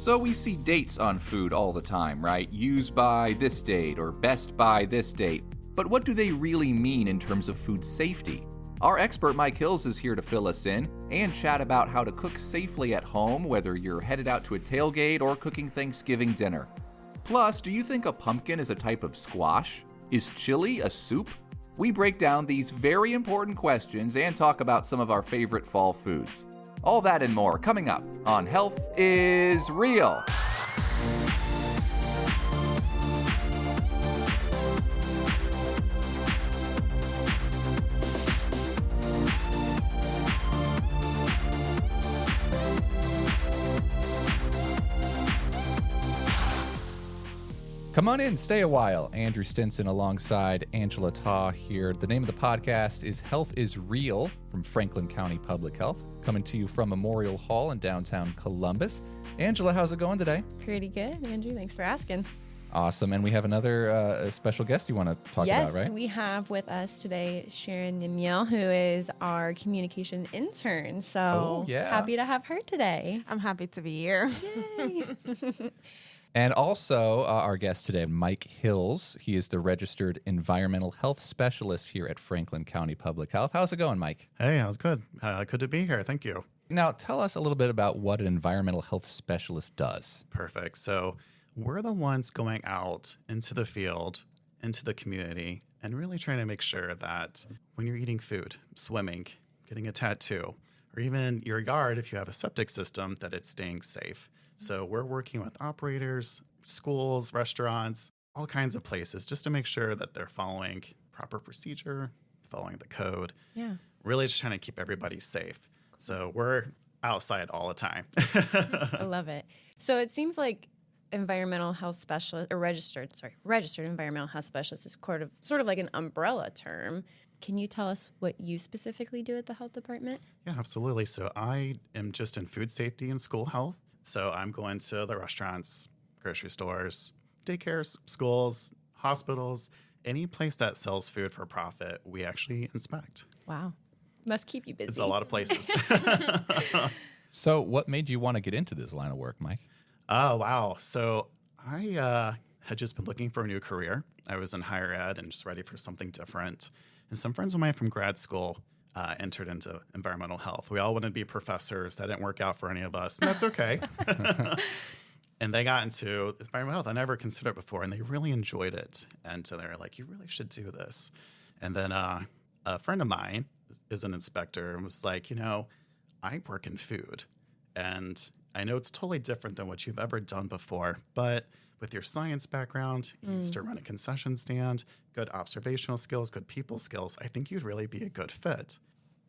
So we see dates on food all the time, right? Use by this date or best by this date. But what do they really mean in terms of food safety? Our expert Mike Hils is here to fill us in and chat about how to cook safely at home, whether you're headed out to a tailgate or cooking Thanksgiving dinner. Plus, do you think a pumpkin is a type of squash? Is chili a soup? We break down these very important questions and talk about some of our favorite fall foods. All that and more coming up on Health is Real. Come on in, stay a while. Andrew Stinson alongside Angela Taw here. The name of the podcast is Health is Real from Franklin County Public Health, coming to you from Memorial Hall in downtown Columbus. Angela, how's it going today? Pretty good, Andrew. Thanks for asking. Awesome. And we have another special guest you want to talk about, right? Yes, we have with us today Sharon Nimiel, who is our communication intern. So happy to have her today. I'm happy to be here. Yay. And also our guest today, Mike Hils. He is the registered environmental health specialist here at Franklin County Public Health. How's it going, Mike? Hey, how's good? Good to be here. Thank you. Now, tell us a little bit about what an environmental health specialist does. Perfect. So we're the ones going out into the field, into the community, and really trying to make sure that when you're eating food, swimming, getting a tattoo, or even your yard, if you have a septic system, that it's staying safe. So we're working with operators, schools, restaurants, all kinds of places just to make sure that they're following proper procedure, following the code. Yeah. Really just trying to keep everybody safe. So we're outside all the time. I love it. So it seems like environmental health specialist or registered environmental health specialist is sort of like an umbrella term. Can you tell us what you specifically do at the health department? Yeah, absolutely. So I am just in food safety and school health. So I'm going to the restaurants, grocery stores, daycares, schools, hospitals, any place that sells food for profit, we actually inspect. Wow. Must keep you busy. It's a lot of places. So what made you want to get into this line of work, Mike? Oh, wow. So I had just been looking for a new career. I was in higher ed and just ready for something different. And some friends of mine from grad school entered into environmental health. We all wanted to be professors. That didn't work out for any of us. And that's okay. And they got into environmental health. I never considered it before, and they really enjoyed it. And so they were like, you really should do this. And then a friend of mine is an inspector and was like, I work in food. And I know it's totally different than what you've ever done before, but with your science background, you used to run a concession stand, good observational skills, good people skills, I think you'd really be a good fit.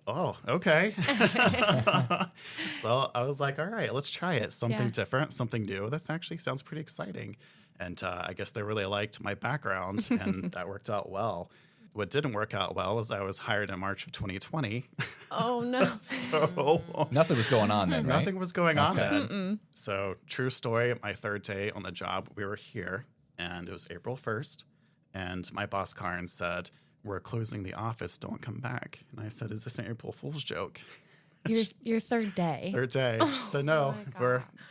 Oh, okay. Well, I was like, all right, let's try it. Something different, something new. That actually sounds pretty exciting. And I guess they really liked my background, and that worked out well. What didn't work out well was I was hired in March of 2020. Oh, no. So Nothing was going on then, right? nothing was going on then. So true story, my third day on the job, we were here, and it was April 1st. And my boss, Karen, said, we're closing the office, don't come back. And I said, is this an April Fool's joke? Your third day. Third day. She said, no,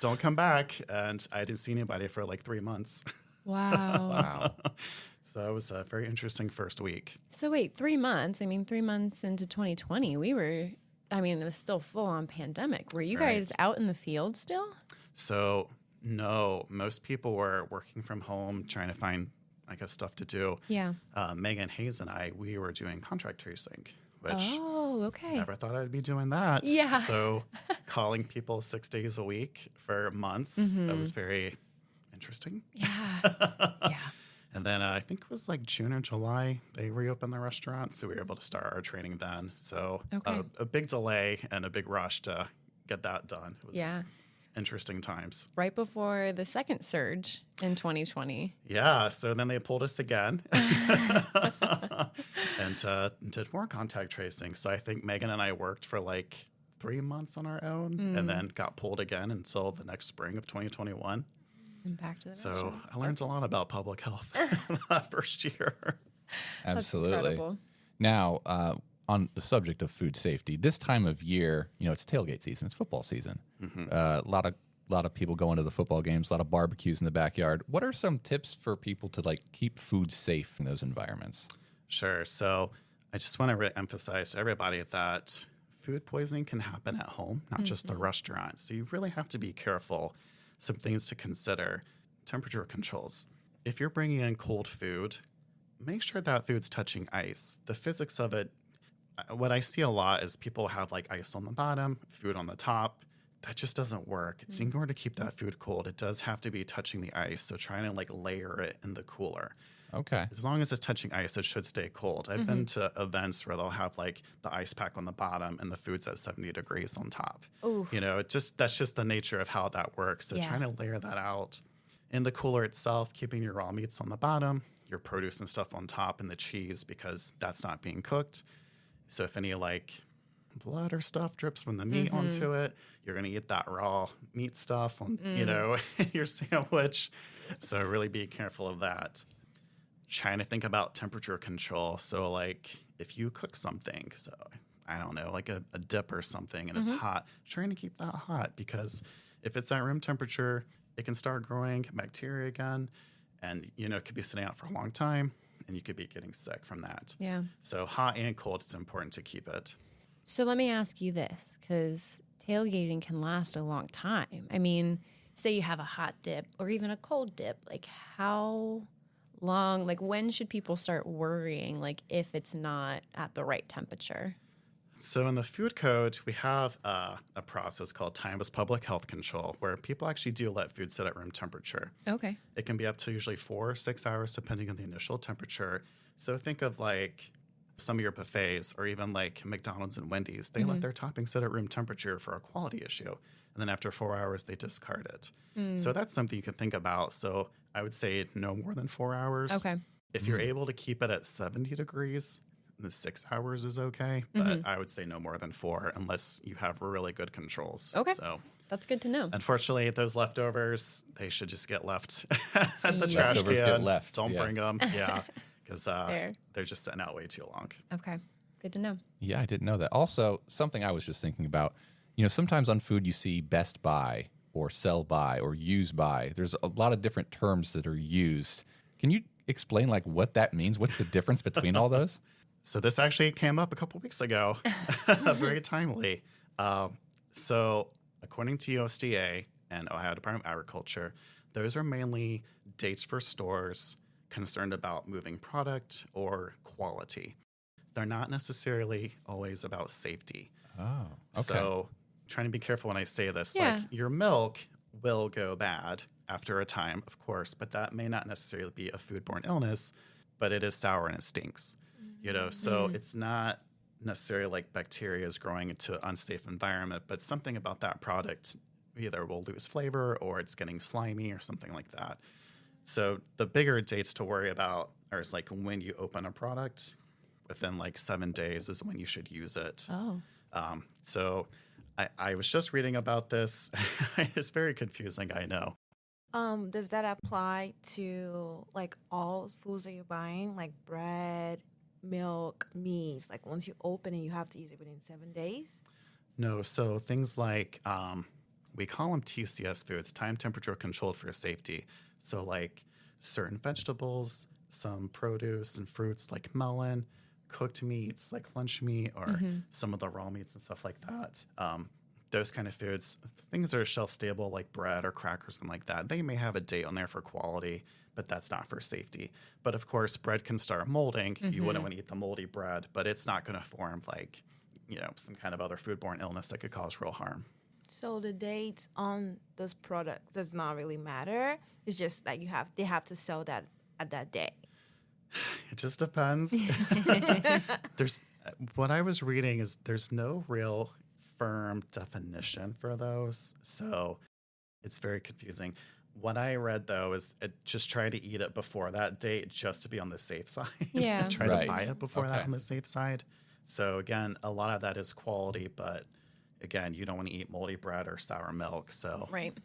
don't come back. And I didn't see anybody for like 3 months. Wow. So it was a very interesting first week. So wait, 3 months? 3 months into 2020, it was still full on pandemic. Were you guys out in the field still? So no, most people were working from home, trying to find, stuff to do. Yeah. Megan Hayes and we were doing contract tracing, which never thought I'd be doing that. Yeah. So calling people 6 days a week for months, that was very interesting. Yeah. Yeah. And then I think it was like June or July, they reopened the restaurant, so we were able to start our training then. So a big delay and a big rush to get that done. It was interesting times. Right before the second surge in 2020. Yeah, so then they pulled us again and did more contact tracing. So I think Megan and I worked for like 3 months on our own and then got pulled again until the next spring of 2021. And back to the So restaurants. I learned a lot about public health that first year. Absolutely. Now, on the subject of food safety, this time of year, it's tailgate season, it's football season. A lot A lot of people going to the football games, a lot of barbecues in the backyard. What are some tips for people to like keep food safe in those environments? Sure. So I just want to really emphasize to everybody that food poisoning can happen at home, not just the restaurant. So you really have to be careful. Some things to consider: temperature controls. If you're bringing in cold food, make sure that food's touching ice. The physics of it, what I see a lot is people have like ice on the bottom, food on the top. That just doesn't work. It's in order to keep that food cold, it does have to be touching the ice. So trying to like layer it in the cooler. Okay. As long as it's touching ice, it should stay cold. I've been to events where they'll have like the ice pack on the bottom and the food's at 70 degrees on top. Ooh. You know, that's just the nature of how that works. So trying to layer that out in the cooler itself, keeping your raw meats on the bottom, your produce and stuff on top, and the cheese, because that's not being cooked. So if any like blood or stuff drips from the meat onto it, you're going to eat that raw meat stuff on, you know, your sandwich. So really be careful of that. Trying to think about temperature control. So like if you cook something, so I don't know, like a dip or something, and it's hot, trying to keep that hot, because if it's at room temperature, it can start growing bacteria again, and you know, it could be sitting out for a long time and you could be getting sick from that. Yeah. So hot and cold, it's important to keep it. So let me ask you this, because tailgating can last a long time. I mean, say you have a hot dip or even a cold dip, like how long, like when should people start worrying, like if it's not at the right temperature? So in the food code, we have a process called timeless public health control, where people actually do let food sit at room temperature. Okay. It can be up to usually 4 or 6 hours, depending on the initial temperature. So think of like some of your buffets, or even like McDonald's and Wendy's. They let their toppings sit at room temperature for a quality issue. And then after 4 hours, they discard it. So that's something you can think about. So I would say no more than 4 hours. Okay. If you're able to keep it at 70 degrees, the 6 hours is okay. But I would say no more than 4, unless you have really good controls. Okay. So That's good to know. unfortunately, those leftovers, they should just get left at the trash Leftovers can. get left, Don't yeah. bring them. Yeah. Because Fair. they're just sitting out way too long. Okay. Good to know. Yeah, I didn't know that. Also, something I was just thinking about, you know, sometimes on food you see best by or sell by or use by. There's a lot of different terms that are used. Can you explain like what that means? What's the difference between all those? So this actually came up a couple weeks ago, very timely. So according to USDA and Ohio Department of Agriculture, those are mainly dates for stores concerned about moving product or quality. They're not necessarily always about safety. Oh, okay. So trying to be careful when I say this. Yeah. Like your milk will go bad after a time, of course, but that may not necessarily be a foodborne illness, but it is sour and it stinks. You know, so it's not necessarily like bacteria is growing into an unsafe environment, but something about that product either will lose flavor or it's getting slimy or something like that. So the bigger dates to worry about are like when you open a product, within like 7 days is when you should use it. Oh. So I was just reading about this. It's very confusing, I know. Does that apply to like all foods that you're buying, like bread, milk, meats? Like once you open it, you have to use it within 7 days? No, so things like we call them TCS foods, time temperature controlled for safety. So like certain vegetables, some produce and fruits like melon, cooked meats like lunch meat, or some of the raw meats and stuff like that. Those kind of foods, things that are shelf stable like bread or crackers and like that, they may have a date on there for quality, but that's not for safety. But of course, bread can start molding. You wouldn't want to eat the moldy bread, but it's not going to form like, you know, some kind of other foodborne illness that could cause real harm. So the dates on those products does not really matter. It's just that they have to sell that at that day. It just depends. What I was reading is there's no real firm definition for those, so it's very confusing. What I read though is just try to eat it before that date, just to be on the safe side. Yeah. Try Right. to buy it before that Okay. on the safe side. So again, a lot of that is quality, but again, you don't want to eat moldy bread or sour milk. So Right.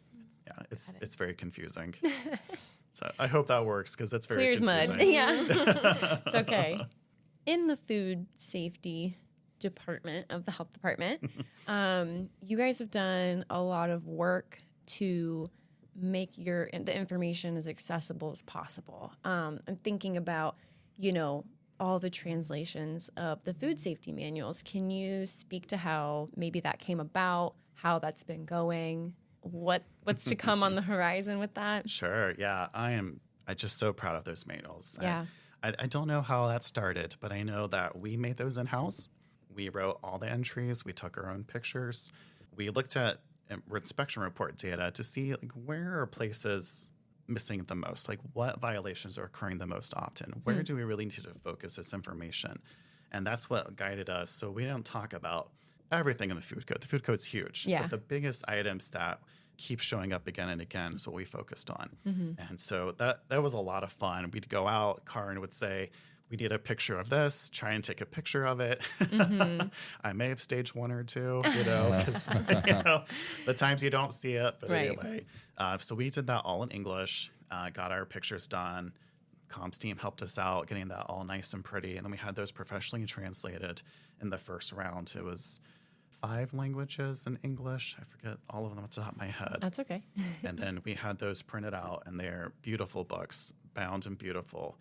yeah, it's very confusing. So I hope that works because it's very Clear as mud. confusing. Yeah. It's okay. In the food safety department of the health department, you guys have done a lot of work to make the information as accessible as possible? I'm thinking about, all the translations of the food safety manuals. Can you speak to how maybe that came about, how that's been going, what's to come on the horizon with that? Sure. Yeah. I'm just so proud of those manuals. Yeah. I don't know how that started, but I know that we made those in-house. We wrote all the entries. We took our own pictures. We looked at inspection report data to see like where are places missing the most, like what violations are occurring the most often. Where do we really need to focus this information? And that's what guided us. So we don't talk about everything in the food code. The food code's huge. Yeah. But the biggest items that keep showing up again and again is what we focused on. And so that was a lot of fun. We'd go out, Karin would say, we need a picture of this, try and take a picture of it. I may have staged one or two, 'cause, the times you don't see it. But Right. anyway, so we did that all in English, got our pictures done. Comms team helped us out getting that all nice and pretty. And then we had those professionally translated in the first round. It was 5 languages in English. I forget all of them off the top of my head. That's okay. And then we had those printed out, and they're beautiful books, bound and beautiful.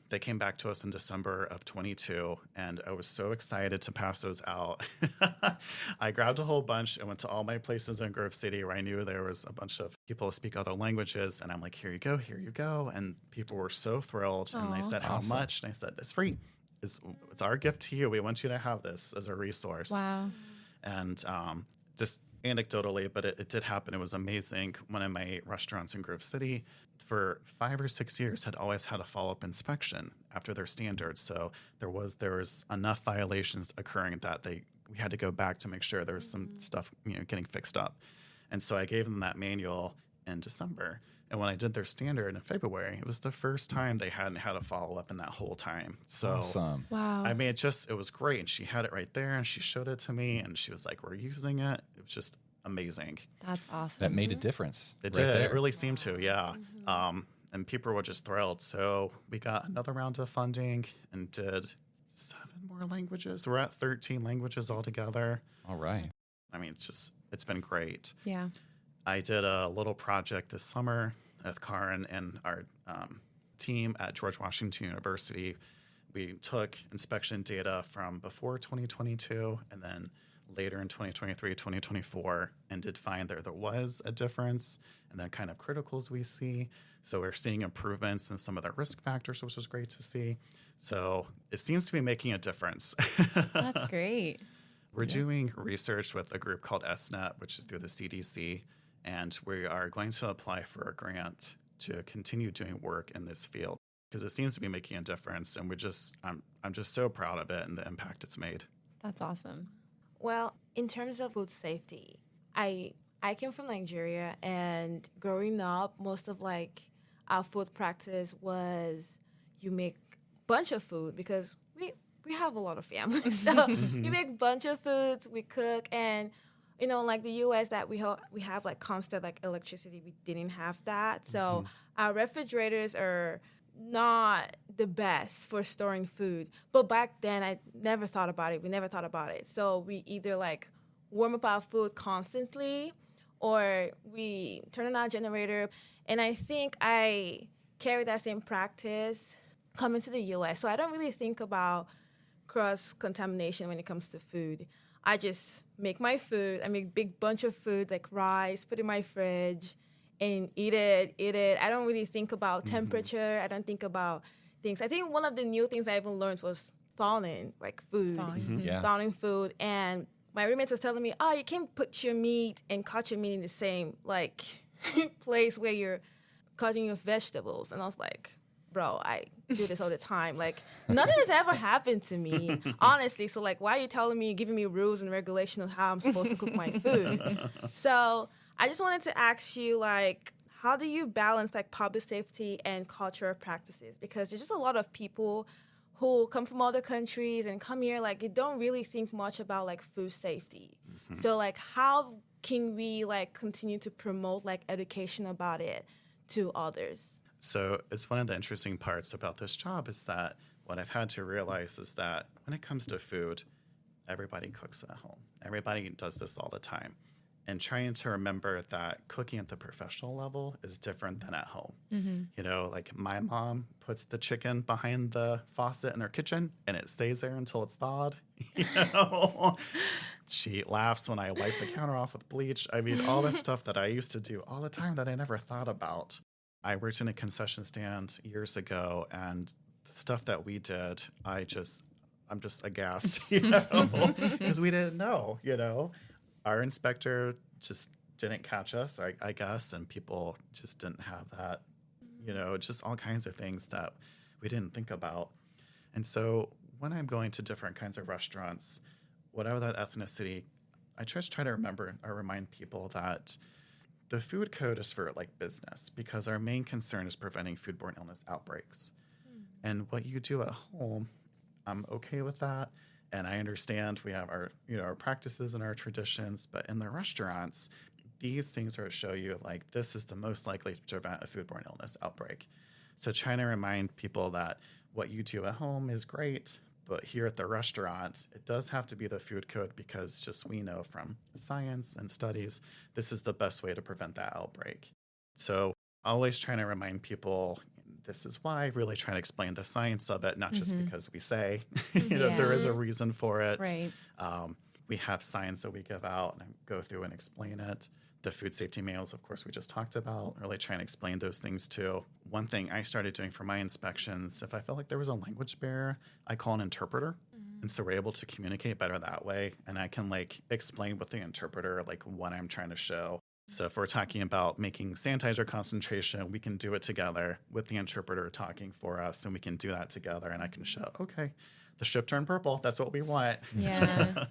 They came back to us in December of 22, and I was so excited to pass those out. I grabbed a whole bunch and went to all my places in Grove City where I knew there was a bunch of people who speak other languages, and I'm like, here you go, here you go. And people were so thrilled, and they said, how much? And I said, it's free. It's our gift to you. We want you to have this as a resource. Wow. And just anecdotally, but it did happen. It was amazing. One of my restaurants in Grove City for 5 or 6 years had always had a follow-up inspection after their standards. So there was enough violations occurring that we had to go back to make sure there was some stuff getting fixed up. And so I gave them that manual in December. And when I did their standard in February, it was the first time they hadn't had a follow-up in that whole time. So Awesome. Wow. I mean, it was great. And she had it right there, and she showed it to me, and she was like, we're using it. It was just amazing. That's awesome. That made a difference. It right did. there. It really seemed to, yeah. And people were just thrilled. So we got another round of funding and did 7 more languages. We're at 13 languages altogether. All right. I mean, it's been great. Yeah. I did a little project this summer with Karin and our team at George Washington University. We took inspection data from before 2022 and then later in 2023, 2024, and did find there was a difference and then kind of criticals we see. So we're seeing improvements in some of the risk factors, which is great to see. So it seems to be making a difference. That's great. We're doing research with a group called SNET, which is through the CDC, and we are going to apply for a grant to continue doing work in this field because it seems to be making a difference, and I'm just so proud of it and the impact it's made. That's awesome. Well, in terms of food safety, I came from Nigeria, and growing up, most of our food practice was you make a bunch of food because we have a lot of families. So you make a bunch of foods, we cook, and like the U.S. that we have constant electricity. We didn't have that, so our refrigerators are not the best for storing food. But back then, I never thought about it. We never thought about it. So we either warm up our food constantly, or we turn on our generator. And I think I carry that same practice coming to the U.S. So I don't really think about cross-contamination when it comes to food. I just make my food. I make a big bunch of food like rice, put it in my fridge, and eat it. I don't really think about temperature. I don't think about things. I think one of the new things I even learned was thawing, food. Thawing food. And my roommate was telling me, you can't put your meat and cut your meat in the same, place where you're cutting your vegetables. And I was like, bro, I do this all the time. None of this ever happened to me, honestly. So, why are you telling me, giving me rules and regulations of how I'm supposed to cook my food? So I just wanted to ask you, how do you balance, public safety and cultural practices? Because there's just a lot of people who come from other countries and come here, they don't really think much about, food safety. So, how can we, continue to promote, education about it to others? So it's one of the interesting parts about this job is that what I've had to realize is that when it comes to food, everybody cooks at home. Everybody does this all the time. and trying to remember that cooking at the professional level is different than at home. You know, like my mom puts the chicken behind the faucet in their kitchen and it stays there until it's thawed. You know, she laughs when I wipe the counter off with bleach. I mean, all this stuff that I used to do all the time that I never thought about. I worked in a concession stand years ago, and the stuff that we did, I'm just aghast, you know, because we didn't know, you know. Our inspector just didn't catch us, I guess, and people just didn't have that, you know, just all kinds of things that we didn't think about. And so when I'm going to different kinds of restaurants, whatever that ethnicity, I just try to remember or remind people that the food code is for like business, because our main concern is preventing foodborne illness outbreaks. And what you do at home, I'm okay with that. And I understand we have our, you know, our practices and our traditions, but in the restaurants, these things are to show you like this is the most likely to prevent a foodborne illness outbreak. So trying to remind people that what you do at home is great, but here at the restaurant, it does have to be the food code, because just we know from science and studies, this is the best way to prevent that outbreak. So always trying to remind people, this is why, really trying to explain the science of it, not just because we say, you know, there is a reason for it. Right. We have science that we give out and go through and explain it. The food safety manuals, of course, we just talked about, really trying to explain those things too. One thing I started doing for my inspections, if I felt like there was a language barrier, I call an interpreter. And so we're able to communicate better that way. And I can like explain with the interpreter, like what I'm trying to show. So if we're talking about making sanitizer concentration, we can do it together with the interpreter talking for us, and we can do that together. And I can show, okay, the strip turned purple. That's what we want. Yeah.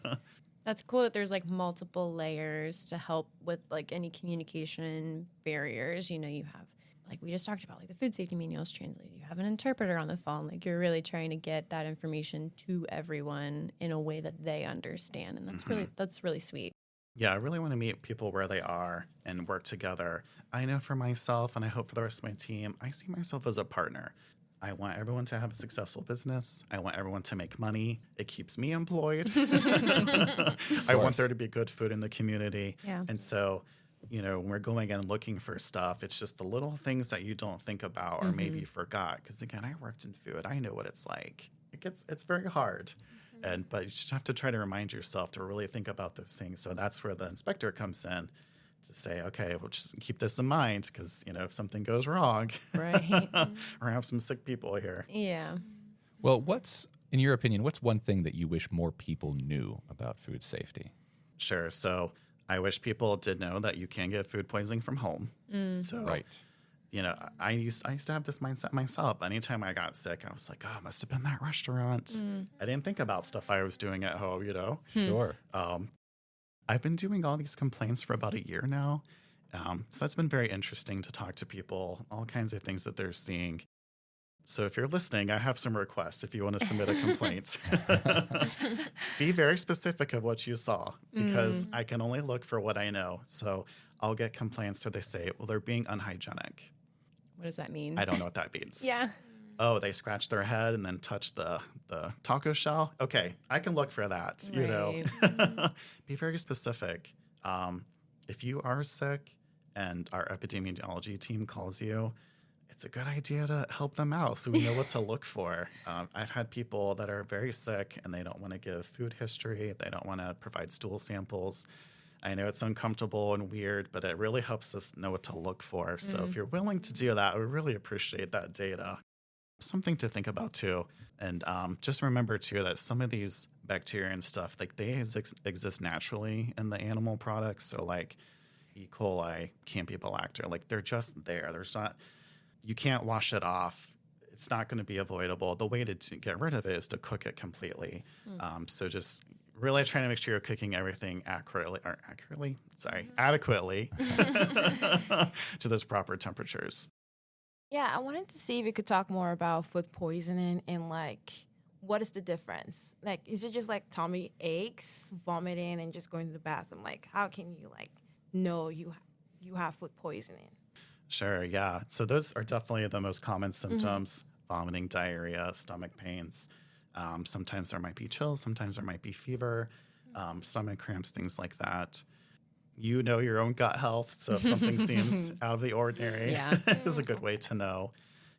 That's cool that there's like multiple layers to help with like any communication barriers. You know, you have, like we just talked about, like the food safety manuals translated. You have an interpreter on the phone. Like you're really trying to get that information to everyone in a way that they understand. And that's really sweet. Yeah, I really want to meet people where they are and work together. I know for myself, and I hope for the rest of my team, I see myself as a partner. I want everyone to have a successful business. I want everyone to make money. It keeps me employed. I want there to be good food in the community. Yeah. And so, you know, when we're going and looking for stuff, it's just the little things that you don't think about or maybe forgot. Because again, I worked in food. I know what it's like. It's very hard. But you just have to try to remind yourself to really think about those things. So that's where the inspector comes in to say, okay, we'll just keep this in mind, because, you know, if something goes wrong, Right. or have some sick people here. Yeah. Well, in your opinion, what's one thing that you wish more people knew about food safety? Sure. So I wish people did know that you can get food poisoning from home. So, Right. you know, I used to have this mindset myself. Anytime I got sick, I was like, oh, it must have been that restaurant. I didn't think about stuff I was doing at home, you know. Sure. I've been doing all these complaints for about a year now. So that's been very interesting to talk to people, all kinds of things that they're seeing. So if you're listening, I have some requests if you want to submit a complaint. Be very specific of what you saw, because I can only look for what I know. So I'll get complaints where they say, well, they're being unhygienic. What does that mean? I don't know what that means. Yeah. Oh, they scratched their head and then touched the taco shell? Okay, I can look for that, you know. Be very specific. If you are sick and our epidemiology team calls you, it's a good idea to help them out so we know what to look for. I've had people that are very sick and they don't want to give food history. They don't want to provide stool samples. I know it's uncomfortable and weird, but it really helps us know what to look for. So if you're willing to do that, we really appreciate that data. Something to think about too. And just remember too that some of these bacteria and stuff, like they exist naturally in the animal products. So like E. coli, Campylobacter, like they're just there. You can't wash it off. It's not going to be avoidable. The way to get rid of it is to cook it completely. So just really trying to make sure you're cooking everything adequately to those proper temperatures. Yeah, I wanted to see if you could talk more about food poisoning and like what is the difference? Like, is it just like tummy aches, vomiting, and just going to the bathroom? Like, how can you like know you have food poisoning? Sure, yeah. So those are definitely the most common symptoms: vomiting, diarrhea, stomach pains. Sometimes there might be chills. Sometimes there might be fever, stomach cramps, things like that. you know your own gut health. So if something seems out of the ordinary, Yeah. is a good way to know.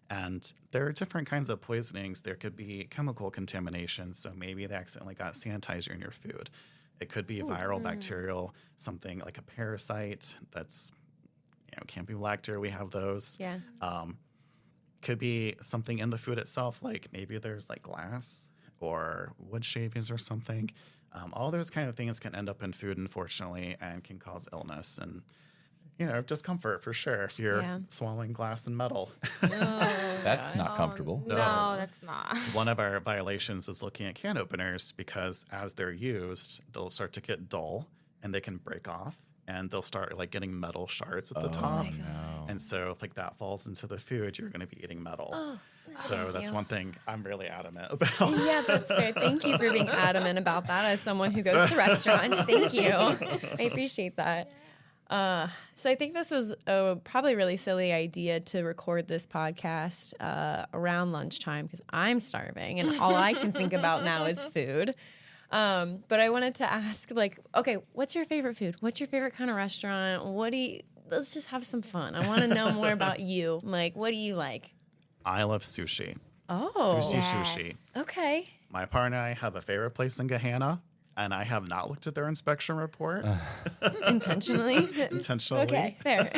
And there are different kinds of poisonings. There could be chemical contamination. So maybe they accidentally got sanitizer in your food. It could be viral, bacterial, something like a parasite that's, can't be lactose. We have those. Yeah. Could be something in the food itself, like maybe there's like glass or wood shavings or something. All those kind of things can end up in food, unfortunately, and can cause illness and, discomfort for sure if you're swallowing glass and metal. That's not comfortable. No, that's not. One of our violations is looking at can openers because as they're used, they'll start to get dull and they can break off and they'll start like getting metal shards at the top. And so if like that falls into the food, you're going to be eating metal. So that's one thing I'm really adamant about. Yeah, that's great. Thank you for being adamant about that as someone who goes to restaurants. Thank you. I appreciate that. So I think this was a probably really silly idea to record this podcast around lunchtime because I'm starving and all I can think about now is food. But I wanted to ask, okay, what's your favorite food? What's your favorite kind of restaurant? Let's just have some fun. I want to know more about you. Like, what do you like? I love sushi. Oh. Sushi. Okay. My partner and I have a favorite place in Gahanna, and I have not looked at their inspection report. Intentionally? Intentionally. Okay, fair.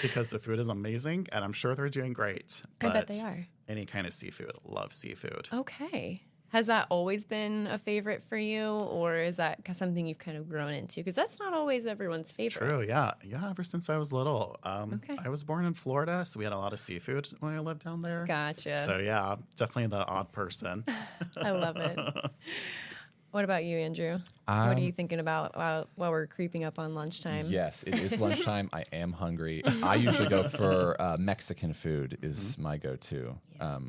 Because the food is amazing, and I'm sure they're doing great. I bet they are. Any kind of seafood. Love seafood. Okay. Has that always been a favorite for you, or is that something you've kind of grown into? Because that's not always everyone's favorite. True, yeah. Yeah, ever since I was little. I was born in Florida, so we had a lot of seafood when I lived down there. Gotcha. So, yeah, definitely the odd person. I love it. What about you, Andrew? What are you thinking about while we're creeping up on lunchtime? Yes, it is lunchtime. I am hungry. I usually go for Mexican food is my go-to. Yeah.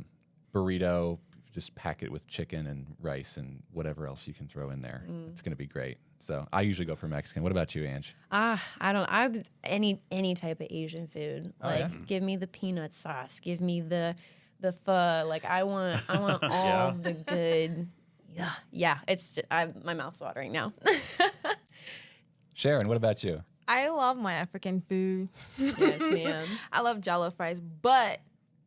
Burrito, just pack it with chicken and rice and whatever else you can throw in there. It's going to be great. So I usually go for Mexican. What about you, Ange? I any type of Asian food. Give me the peanut sauce. Give me the pho. Like I want all the good. Yeah. My mouth's watering now. Sharon, what about you? I love my African food. Yes, ma'am. I love jollof rice, but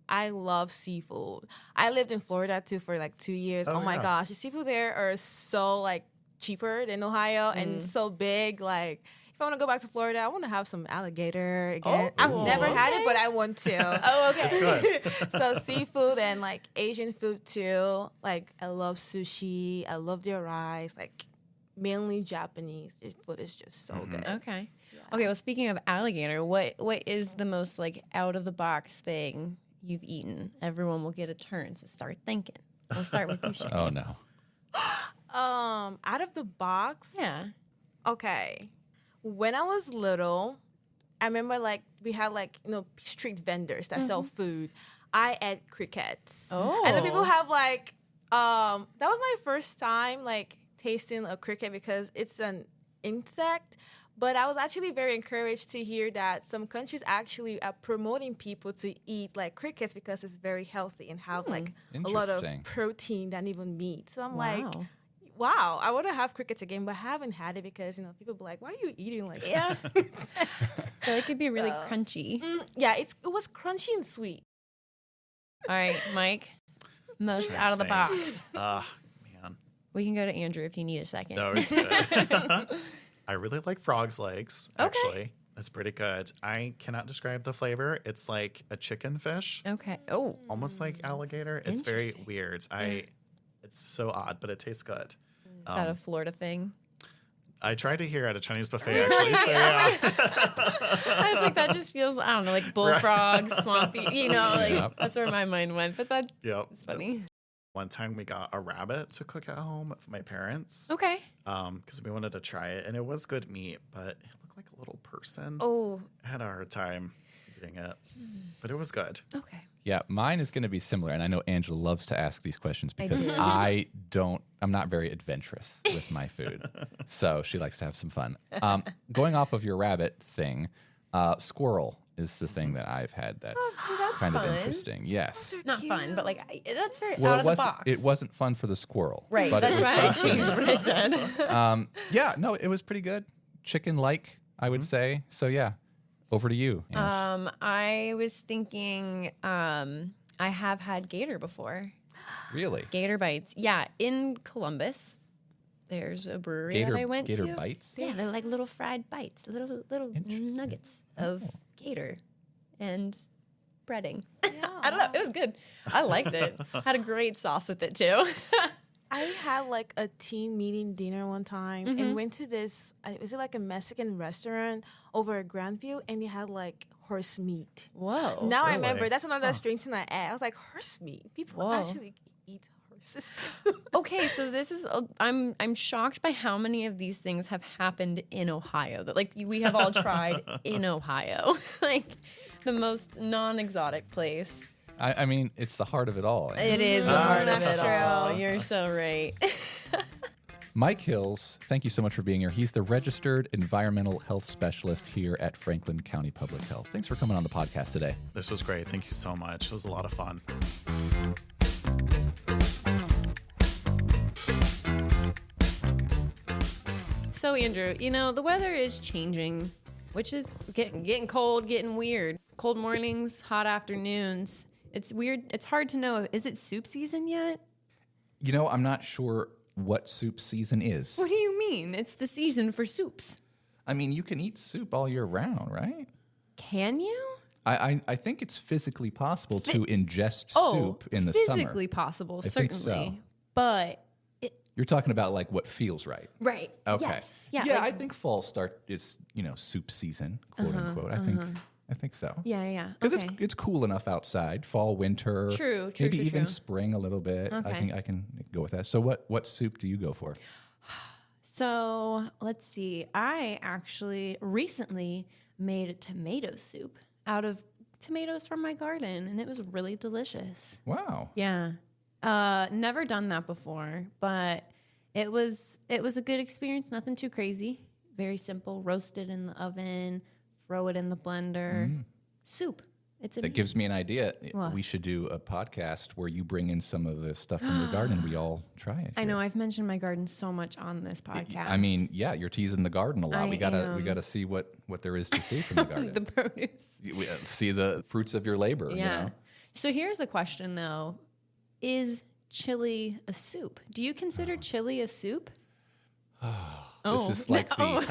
I love seafood. I lived in Florida too for like 2 years. Oh my gosh, the seafood there are so like cheaper than Ohio and so big. Like if I want to go back to Florida, I want to have some alligator again. I've never had it, but I want to. Okay. So seafood and like Asian food too. Like I love sushi. I love their rice. Like mainly Japanese. Their food is just so good. Okay. Yeah. Okay. Well, speaking of alligator, what is the most like out of the box thing you've eaten? Everyone will get a turn, so start thinking. We'll start with you, Sharon. Oh no. Out of the box. Yeah. Okay. When I was little, I remember like we had like street vendors that sell food. I ate crickets. Oh. And then people have like that was my first time like tasting a cricket because it's an insect. But I was actually very encouraged to hear that some countries actually are promoting people to eat like crickets because it's very healthy and have like a lot of protein than even meat. So I'm like, wow, I want to have crickets again, but I haven't had it because people be like, why are you eating like that? I feel like it'd be really crunchy. Yeah, it was crunchy and sweet. All right, Mike, most out of the box. Man. We can go to Andrew if you need a second. No, it's good. I really like frog's legs, actually. That's pretty good. I cannot describe the flavor. It's like a chicken fish. Okay. Oh. Almost like alligator. It's very weird. It's so odd, but it tastes good. Is that a Florida thing? I tried to hear at a Chinese buffet, actually. So, yeah. I was like, that just feels, I don't know, like bullfrog, swampy, that's where my mind went. But it's funny. One time we got a rabbit to cook at home with my parents. Okay. Because we wanted to try it, and it was good meat, but it looked like a little person. Oh. I had a hard time eating it, but it was good. Okay. Yeah, mine is going to be similar, and I know Angela loves to ask these questions because I'm not very adventurous with my food, so she likes to have some fun. Going off of your rabbit thing, squirrel is the thing that I've had that's kind of interesting. Yes. Not fun, but like that's very Well, out of the box. it wasn't fun for the squirrel. Right, but that's it was why I fun for changed me. what I said. Yeah, no, it was pretty good. chicken-like, I would say. So yeah, over to you, Ange. I was thinking I have had gator before. Really? Gator bites. Yeah, in Columbus. There's a brewery that I went Gator to. bites? Yeah, they're like little fried bites, little nuggets of gator and breading. I don't know. It was good. I liked it. Had a great sauce with it too. I had like a team meeting dinner one time and went to this, was it like a Mexican restaurant over at Grandview, and they had like horse meat. Whoa. Now I Really? remember, that's another strange thing I ate. I was like, horse meat? People Whoa. actually eat horses too. Okay, so this is I'm shocked by how many of these things have happened in Ohio. That like we have all tried in Ohio. Like the most non-exotic place. I mean, it's the heart of it all. It is the heart of That's it all. true. You're so right. Mike Hils, thank you so much for being here. He's the registered environmental health specialist here at Franklin County Public Health. Thanks for coming on the podcast today. This was great. Thank you so much. It was a lot of fun. So Andrew, the weather is changing, which is getting cold, getting weird. Cold mornings, hot afternoons. It's weird. It's hard to know. Is it soup season yet? I'm not sure what soup season is. What do you mean? It's the season for soups. I mean, you can eat soup all year round, right? Can you? I think it's physically possible to ingest soup in the physically summer. possible, I think certainly. so. But You're talking about like what feels right. right. Okay. Yes. Yeah. Yeah, like- I think fall is soup season, quote unquote. I think so. yeah. Because Okay. it's cool enough outside, fall, winter, True, maybe true, even true. spring a little bit. Okay. I can go with that. So what soup do you go for? So let's see. I actually recently made a tomato soup out of tomatoes from my garden, and it was really delicious. Wow. Yeah. Never done that before, but it was a good experience. Nothing too crazy. Very simple. Roast it in the oven, throw it in the blender. Soup. It's That amazing. gives me an idea. What? We should do a podcast where you bring in some of the stuff from your garden and we all try it. I know I've mentioned my garden so much on this podcast. I mean, yeah, you're teasing the garden a lot. I We am. gotta see what there is to see from the garden. the produce. We, see the fruits of your labor. Yeah. So here's a question though. Is chili a soup? Do you consider chili a soup? This is like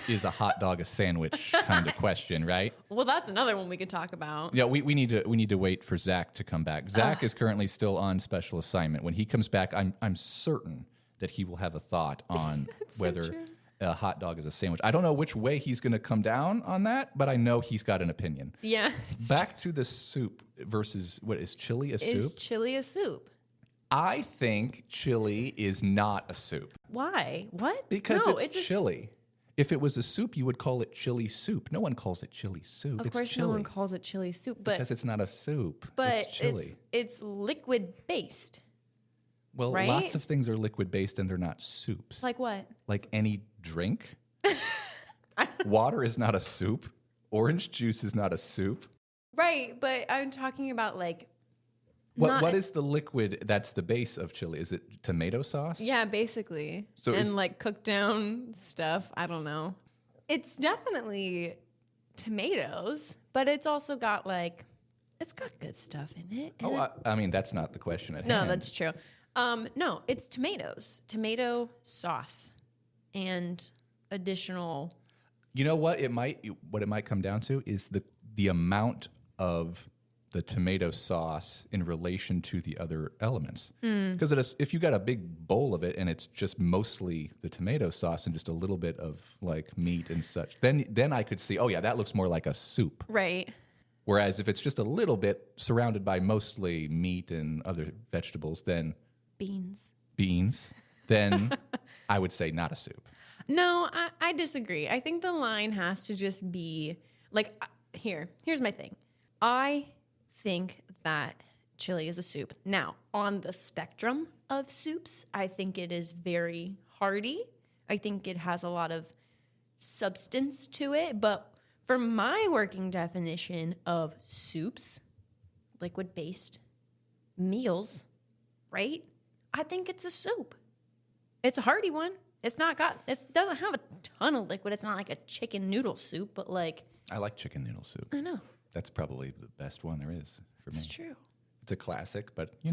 is a hot dog a sandwich kind of question, right? Well, that's another one we could talk about. Yeah, we need to wait for Zach to come back. Zach is currently still on special assignment. When he comes back, I'm certain that he will have a thought on whether true. a hot dog is a sandwich. I don't know which way he's going to come down on that, but I know he's got an opinion. Yeah. Back to the soup versus what is chili a Is soup? chili a soup? I think chili is not a soup Why? What? because no, it's a s- chili. If it was a soup, you would call it chili soup. No one calls it chili soup. Of it's course, chili no one calls it chili soup, but because it's not a soup. but it's chili. it's liquid based. Well, right? lots of things are liquid based and they're not soups. Like what? Like any drink. Water is not a soup. Orange juice is not a soup. Right, but I'm talking about like. What is the liquid that's the base of chili? Is it tomato sauce? Yeah, basically. So and is- like cooked down stuff. I don't know. It's definitely tomatoes, but it's also got it's got good stuff in it. and Oh, I mean, that's not the question at No, hand. that's true. No, it's tomatoes, tomato sauce, and additional. You know what it might come down to is the amount of the tomato sauce in relation to the other elements. Because if you got a big bowl of it and it's just mostly the tomato sauce and just a little bit of like meat and such, then I could see, oh yeah, that looks more like a soup. Right. Whereas if it's just a little bit surrounded by mostly meat and other vegetables, then beans, then I would say not a soup. No, I disagree. I think the line has to just be here's my thing. I think that chili is a soup. Now, on the spectrum of soups, I think it is very hearty. I think it has a lot of substance to it. But for my working definition of soups, liquid-based meals, right? I think it's a soup. It's a hearty one. It doesn't have a ton of liquid. It's not like a chicken noodle soup, but like. I like chicken noodle soup. I know. That's probably the best one there is for me. It's true. It's a classic, but you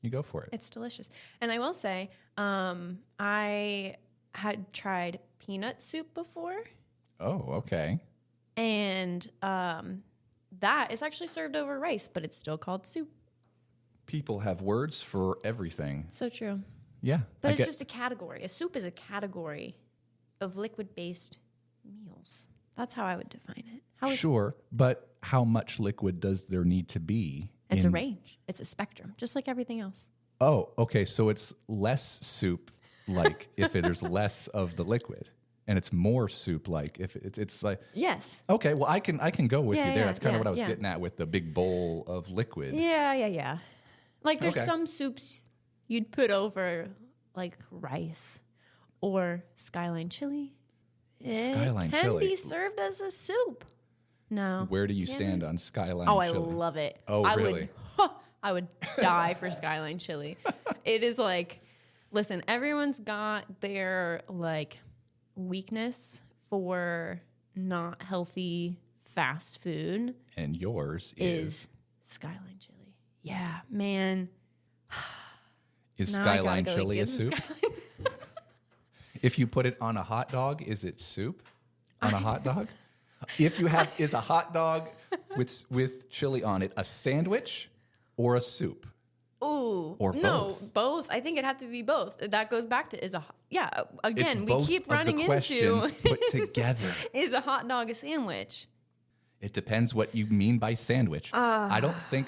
go for it. It's delicious. And I will say, I had tried peanut soup before. Oh, okay. And that is actually served over rice, but it's still called soup. People have words for everything. So true. Yeah. But it's just a category. A soup is a category of liquid-based meals. That's how I would define it. Sure, but how much liquid does there need to be? It's a range. It's a spectrum, just like everything else. Oh, okay. So it's less soup, like if there's less of the liquid, and it's more soup, like if it's like. Yes. Okay. Well, I can go with you there. Yeah, That's kind of what I was yeah. getting at with the big bowl of liquid. Yeah. Like there's Okay. some soups you'd put over like rice or skyline chili. Skyline it can chili. be served as a soup. No. Where do you Can stand it? on skyline Oh, I chili? love it. Oh, really? I would die for skyline chili. It is like, listen, everyone's got their like weakness for not healthy fast food. And yours Is skyline chili. Yeah, man. is Now I gotta skyline go chili get a some soup? If you put it on a hot dog, is it soup on a hot dog? If you have, is a hot dog with chili on it a sandwich or a soup? Ooh. Or no, both. both. I think it'd have to be both. That goes back to It's again, we both keep of running the into questions put together. is a hot dog a sandwich? It depends what you mean by sandwich. I don't think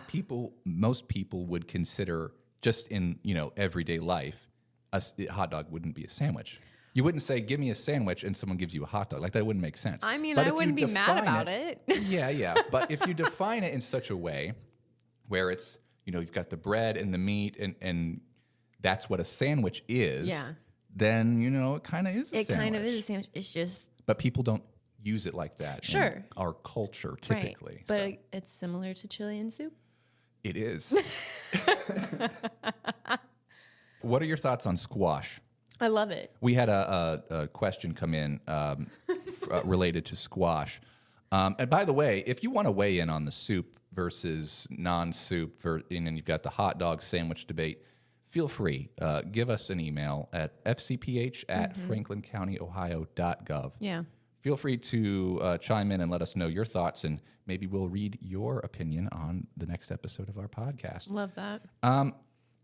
most people would consider just in everyday life, a hot dog wouldn't be a sandwich. You wouldn't say, "Give me a sandwich," and someone gives you a hot dog. Like that wouldn't make sense. I mean, But I if you wouldn't be mad define about it. Yeah. But if you define it in such a way where it's you've got the bread and the meat and that's what a sandwich is. Yeah. Then it kind of is a It sandwich. kind of is a sandwich. It's just But people don't use it like that Sure. in our culture typically. right. But so. it's similar to chili and soup. It is. What are your thoughts on squash? I love it. We had a question come in related to squash. And by the way, if you want to weigh in on the soup versus non-soup, and then you've got the hot dog sandwich debate, feel free. Give us an email at fcph@franklincountyohio.gov. Yeah. Feel free to chime in and let us know your thoughts, and maybe we'll read your opinion on the next episode of our podcast. Love that.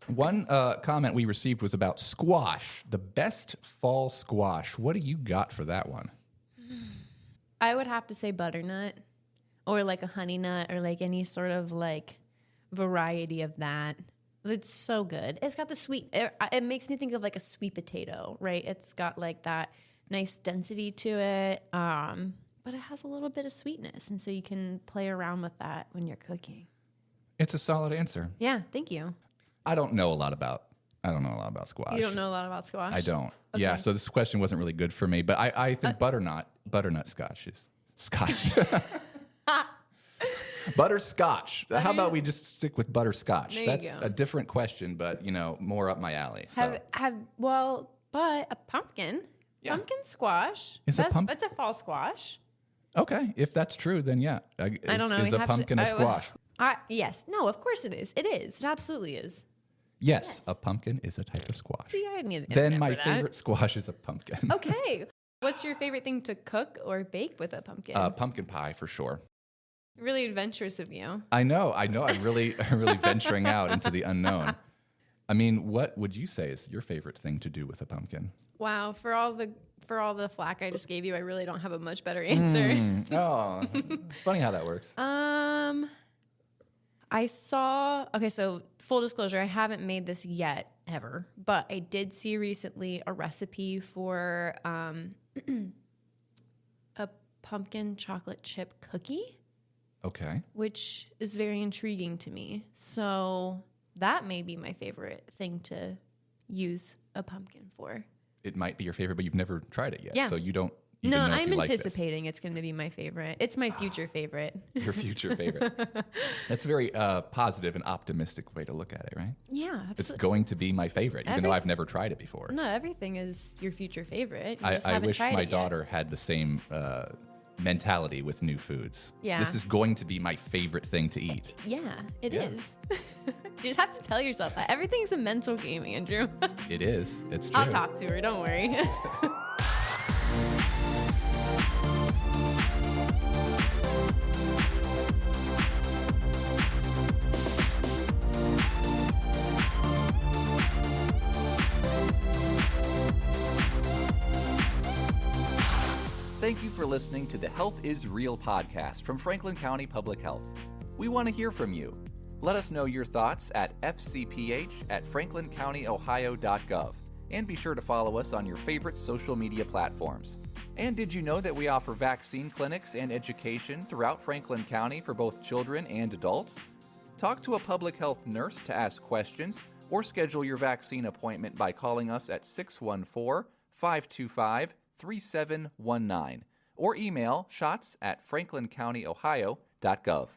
One comment we received was about squash, the best fall squash. What do you got for that one? I would have to say butternut or like a honey nut or like any sort of like variety of that. It's so good. It's got the sweet, it makes me think of like a sweet potato, right? It's got like that nice density to it, but it has a little bit of sweetness. And so you can play around with that when you're cooking. It's a solid answer. Yeah, thank you. I don't know a lot about squash. You don't know a lot about squash? I don't. Okay. Yeah, so this question wasn't really good for me, but I think butternut scotch is scotch. Butterscotch. How about we just stick with butterscotch? There you That's go. a different question, but more up my alley. So. But a pumpkin. Yeah. Pumpkin squash. Is a That's a fall squash. Okay, if that's true, then yeah. I don't know. Is we a have pumpkin a squash? Yes. No, of course it is. It is. It absolutely is. Yes, a pumpkin is a type of squash. See, I didn't Then my remember that. favorite squash is a pumpkin. Okay. What's your favorite thing to cook or bake with a pumpkin? Pumpkin pie for sure. Really adventurous of you. I know. I'm really venturing out into the unknown. I mean, what would you say is your favorite thing to do with a pumpkin? Wow, for all the flack I just gave you, I really don't have a much better answer. Oh, funny how that works. So full disclosure, I haven't made this yet ever, but I did see recently a recipe for a pumpkin chocolate chip cookie. Okay. Which is very intriguing to me. So that may be my favorite thing to use a pumpkin for. It might be your favorite, but you've never tried it yet. Yeah. So you don't even No, know if I'm you like this. anticipating it's going to be my favorite. It's my future favorite. Your future favorite. That's a very positive and optimistic way to look at it, right? Yeah, It's absolutely. going to be my favorite, even though I've never tried it before. No, everything is your future favorite. You just I haven't wish tried my it yet. daughter had the same mentality with new foods. Yeah. This is going to be my favorite thing to eat. Yeah, it Yeah. is. You just have to tell yourself that. Everything's a mental game, Andrew. It is. It's true. I'll talk to her, don't worry. Thank you for listening to the Health is Real podcast from Franklin County Public Health. We want to hear from you. Let us know your thoughts at fcph@franklincountyohio.gov. And be sure to follow us on your favorite social media platforms. And did you know that we offer vaccine clinics and education throughout Franklin County for both children and adults? Talk to a public health nurse to ask questions or schedule your vaccine appointment by calling us at 614-525-3719 or email shots@franklincountyohio.gov.